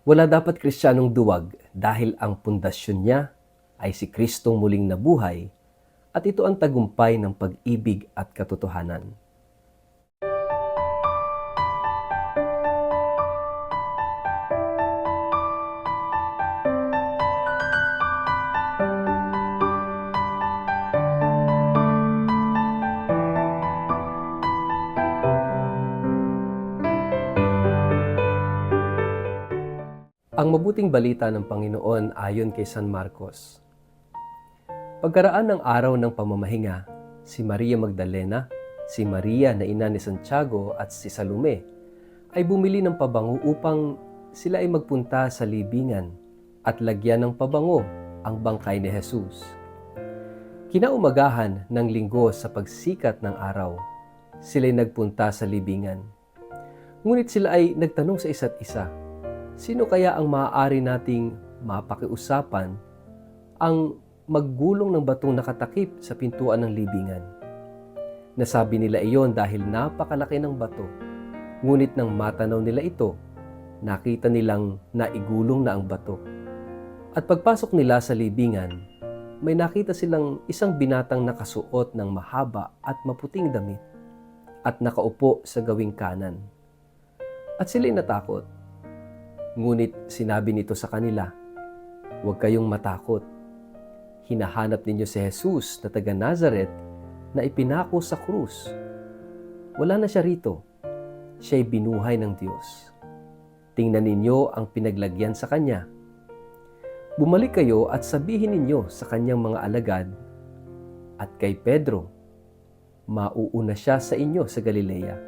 Wala dapat Kristiyanong duwag dahil ang pundasyon niya ay si Kristong muling nabuhay at ito ang tagumpay ng pag-ibig at katotohanan. Ang mabuting balita ng Panginoon ayon kay San Marcos. Pagkaraan ng araw ng pamamahinga, si Maria Magdalena, si Maria na ina ni Santiago at si Salome ay bumili ng pabango upang sila ay magpunta sa libingan at lagyan ng pabango ang bangkay ni Jesus. Kinaumagahan ng linggo sa pagsikat ng araw, sila ay nagpunta sa libingan. Ngunit sila ay nagtanong sa isa't isa, sino kaya ang maaari nating mapakiusapan ang maggulong ng batong nakatakip sa pintuan ng libingan? Nasabi nila iyon dahil napakalaki ng bato. Ngunit nang matanaw nila ito, nakita nilang naigulong na ang bato. At pagpasok nila sa libingan, may nakita silang isang binatang nakasuot ng mahaba at maputing damit at nakaupo sa gawing kanan. At sila'y natakot. Ngunit sinabi nito sa kanila, "Huwag kayong matakot. Hinahanap ninyo si Jesus na taga Nazaret na ipinako sa krus. Wala na siya rito. Siya'y binuhay ng Diyos. Tingnan ninyo ang pinaglagyan sa kanya. Bumalik kayo at sabihin ninyo sa kanyang mga alagad at kay Pedro, mauuna siya sa inyo sa Galilea.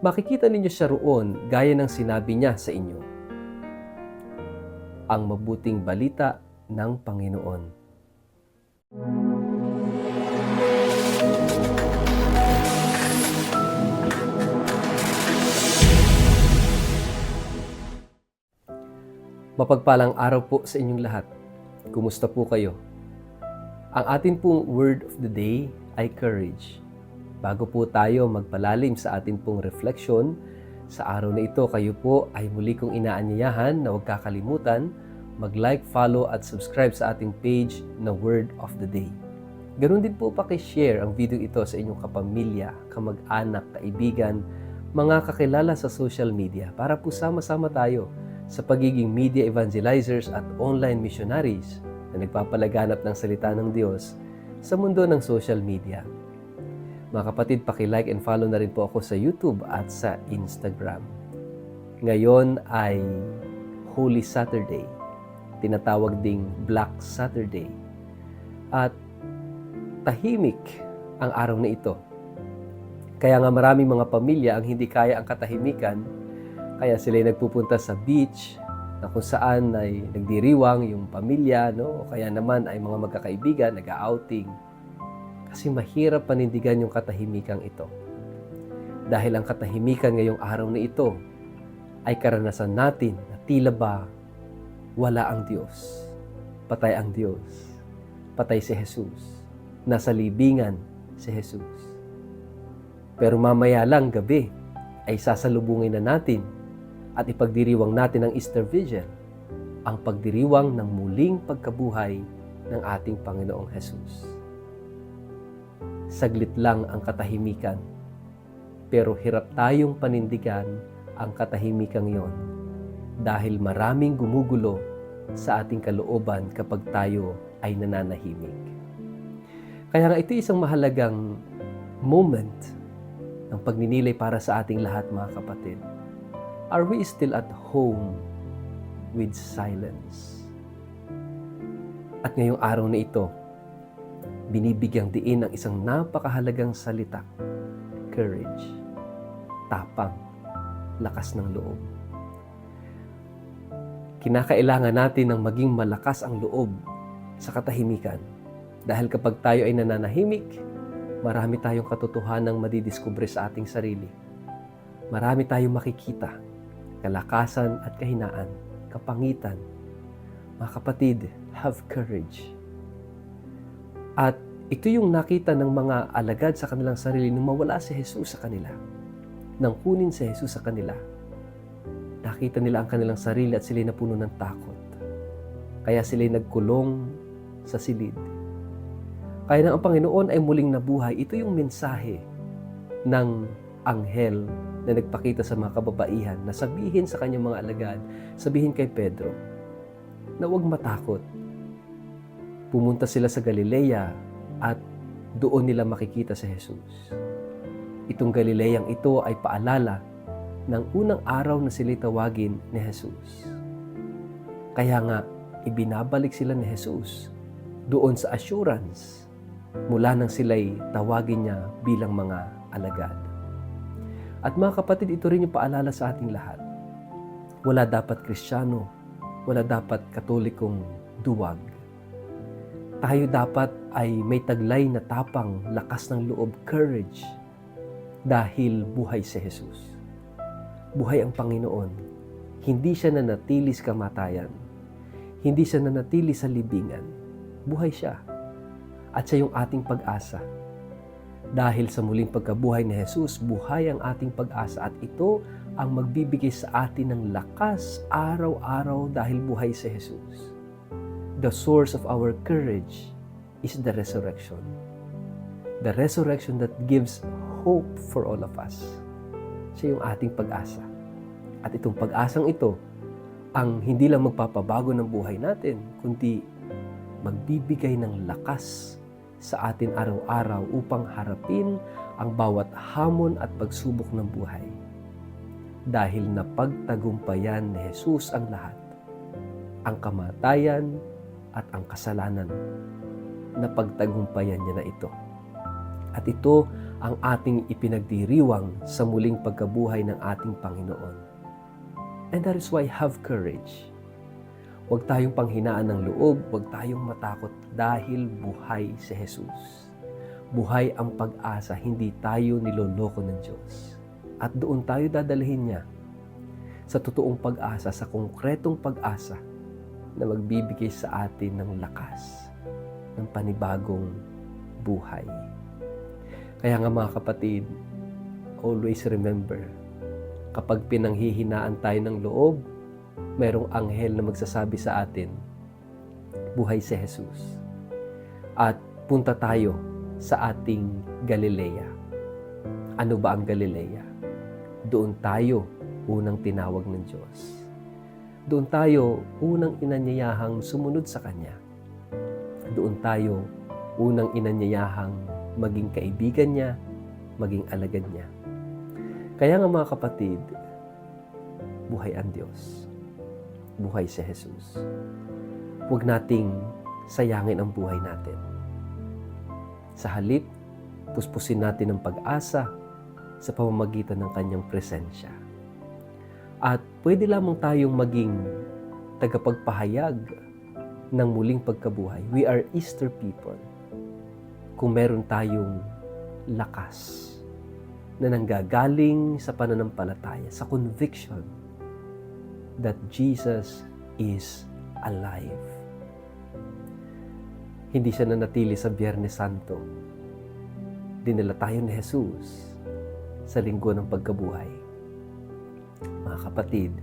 Makikita ninyo siya roon gaya ng sinabi niya sa inyo." Ang mabuting balita ng Panginoon. Mapagpalang araw po sa inyong lahat. Kumusta po kayo? Ang atin pong word of the day ay courage. Bago po tayo magpalalim sa atin pong refleksyon, sa araw na ito kayo po ay muli kong inaanyayahan na huwag kakalimutan mag-like, follow at subscribe sa ating page na Word of the Day. Ganun din po paki-share ang video ito sa inyong kapamilya, kamag-anak, kaibigan, mga kakilala sa social media para po sama-sama tayo sa pagiging media evangelizers at online missionaries na nagpapalaganap ng salita ng Diyos sa mundo ng social media. Mga kapatid, paki-like and follow na rin po ako sa YouTube at sa Instagram. Ngayon ay Holy Saturday, tinatawag ding Black Saturday. At tahimik ang araw na ito. Kaya nga maraming mga pamilya ang hindi kaya ang katahimikan, kaya sila nagpupunta sa beach na kung saan ay nagdiriwang yung pamilya, no? O kaya naman ay mga magkakaibigan, nag-outing. Kasi mahirap panindigan yung katahimikan ito. Dahil ang katahimikan ngayong araw na ito ay karanasan natin na tila ba wala ang Diyos. Patay ang Diyos. Patay si Jesus. Nasa libingan si Jesus. Pero mamaya lang gabi ay sasalubungin na natin at ipagdiriwang natin ang Easter Vigil, ang pagdiriwang ng muling pagkabuhay ng ating Panginoong Jesus. Saglit lang ang katahimikan, pero hirap tayong panindigan ang katahimikan yon dahil maraming gumugulo sa ating kalooban kapag tayo ay nananahimik. Kaya nga ito isang mahalagang moment ng pagninilay para sa ating lahat, mga kapatid. Are we still at home with silence? At ngayong araw na ito, binibigyang diin ang isang napakahalagang salita, courage, tapang, lakas ng loob. Kinakailangan natin ng maging malakas ang loob sa katahimikan. Dahil kapag tayo ay nananahimik, marami tayong katotohanang madidiskubre sa ating sarili. Marami tayong makikita, kalakasan at kahinaan, kapangitan. Mga kapatid, have courage. At ito yung nakita ng mga alagad sa kanilang sarili nung mawala si Jesus sa kanila. Nang kunin si Jesus sa kanila. Nakita nila ang kanilang sarili at sila'y napuno ng takot. Kaya sila'y nagkulong sa silid. Kaya nang ang Panginoon ay muling nabuhay, ito yung mensahe ng anghel na nagpakita sa mga kababaihan na sabihin sa kanyang mga alagad, sabihin kay Pedro, na huwag matakot. Pumunta sila sa Galilea at doon nila makikita si Jesus. Itong Galileang ito ay paalala ng unang araw na sila'y tawagin ni Jesus. Kaya nga, ibinabalik sila ni Jesus doon sa assurance mula nang sila'y tawagin niya bilang mga alagad. At mga kapatid, ito rin yung paalala sa ating lahat. Wala dapat Kristiyano, wala dapat Katolikong duwag. Tayo dapat ay may taglay na tapang, lakas ng loob, courage, dahil buhay si Jesus. Buhay ang Panginoon. Hindi siya nanatili sa kamatayan. Hindi siya nanatili sa libingan. Buhay siya. At siya yung ating pag-asa. Dahil sa muling pagkabuhay ni Jesus, buhay ang ating pag-asa. At ito ang magbibigay sa atin ng lakas araw-araw dahil buhay si Jesus. The source of our courage is the resurrection. The resurrection that gives hope for all of us. Siya yung ating pag-asa. At itong pag-asang ito, ang hindi lang magpapabago ng buhay natin, kundi magbibigay ng lakas sa atin araw-araw upang harapin ang bawat hamon at pagsubok ng buhay. Dahil napagtagumpayan ni Jesus ang lahat, ang kamatayan at ang kasalanan, napagtagumpayan niya na ito. At ito ang ating ipinagdiriwang sa muling pagkabuhay ng ating Panginoon. And that is why have courage. Huwag tayong panghinaan ng loob, huwag tayong matakot dahil buhay si Jesus. Buhay ang pag-asa, hindi tayo niloloko ng Diyos. At doon tayo dadalhin niya sa totoong pag-asa, sa konkretong pag-asa na magbibigay sa atin ng lakas, ng panibagong buhay. Kaya nga mga kapatid, always remember, kapag pinanghihinaan tayo ng loob, mayroong anghel na magsasabi sa atin, buhay si Jesus. At punta tayo sa ating Galilea. Ano ba ang Galilea? Doon tayo unang tinawag ng Diyos. Doon tayo unang inanyayahang sumunod sa Kanya. Doon tayo unang inanyayahang maging kaibigan niya, maging alagad niya. Kaya nga mga kapatid, buhay ang Diyos. Buhay si Jesus. Huwag nating sayangin ang buhay natin. Sa halip, puspusin natin ang pag-asa sa pamamagitan ng Kanyang presensya. At pwede lamang tayong maging tagapagpahayag ng muling pagkabuhay. We are Easter people. Kung meron tayong lakas na nanggagaling sa pananampalataya, sa conviction that Jesus is alive. Hindi siya nanatili sa Biyernes Santo. Dinala tayo ni Jesus sa linggo ng pagkabuhay. Mga kapatid,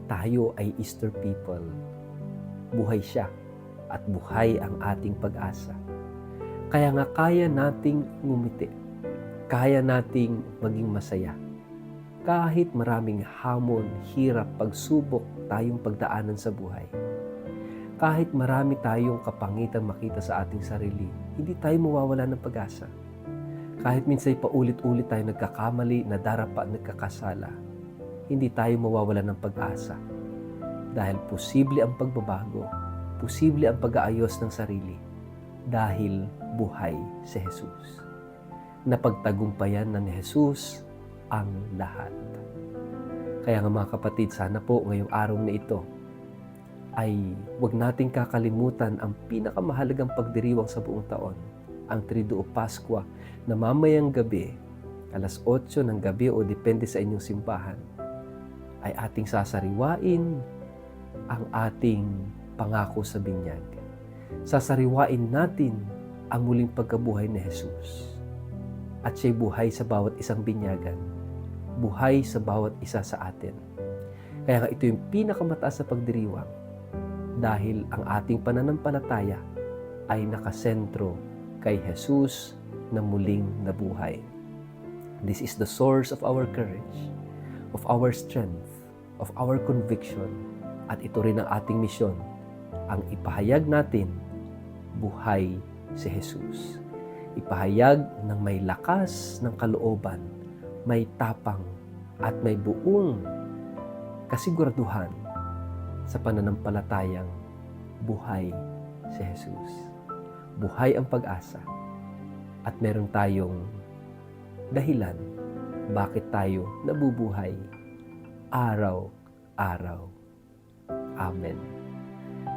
tayo ay Easter people. Buhay siya at buhay ang ating pag-asa. Kaya nga kaya nating ngumiti. Kaya nating maging masaya. Kahit maraming hamon, hirap, pagsubok tayong pagdaanan sa buhay. Kahit marami tayong kapangitan makita sa ating sarili, hindi tayo mawawala ng pag-asa. Kahit minsan paulit-ulit tayo nagkakamali, nadarapa, nagkakasala, hindi tayo mawawala ng pag-asa. Dahil posible ang pagbabago, posible ang pag-aayos ng sarili, dahil buhay si Jesus. Napagtagumpayan na ni Jesus ang lahat. Kaya nga mga kapatid, sana po ngayong araw na ito ay huwag nating kakalimutan ang pinakamahalagang pagdiriwang sa buong taon, ang Triduo Paskwa, na mamayang gabi, alas 8 ng gabi o depende sa inyong simbahan, ay ating sasariwain ang ating pangako sa binyag. Sasariwain natin ang muling pagkabuhay ni Jesus. At siya'y buhay sa bawat isang binyagan, buhay sa bawat isa sa atin. Kaya nga ito yung pinakamataas sa pagdiriwang dahil ang ating pananampalataya ay nakasentro kay Jesus na muling nabuhay. This is the source of our courage, of our strength, of our conviction, at ito rin ang ating misyon, ang ipahayag natin buhay si Jesus. Ipahayag ng may lakas ng kalooban, may tapang, at may buong kasiguraduhan sa pananampalatayang buhay si Jesus. Buhay ang pag-asa. At meron tayong dahilan bakit tayo nabubuhay araw-araw. Amen.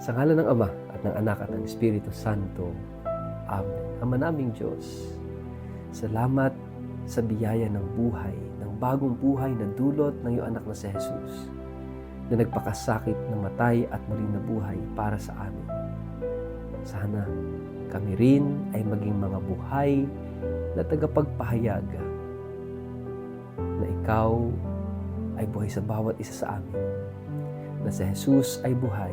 Sa ngalan ng Ama at ng Anak at ng Espiritu Santo. Amen. Ama naming Diyos, salamat sa biyaya ng buhay, ng bagong buhay na dulot ng iyong anak na si Jesus, na nagpakasakit na matay at muling nabuhay para sa amin. Sana kami rin ay maging mga buhay na tagapagpahayag na ikaw ay buhay sa bawat isa sa amin, na si Jesus ay buhay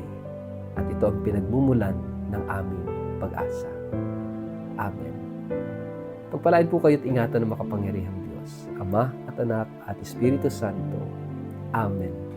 at ito ang pinagmumulan ng aming pag-asa. Amen. Pagpalain po kayo at ingatan ng makapangyarihang Diyos, Ama at Anak at Espiritu Santo. Amen.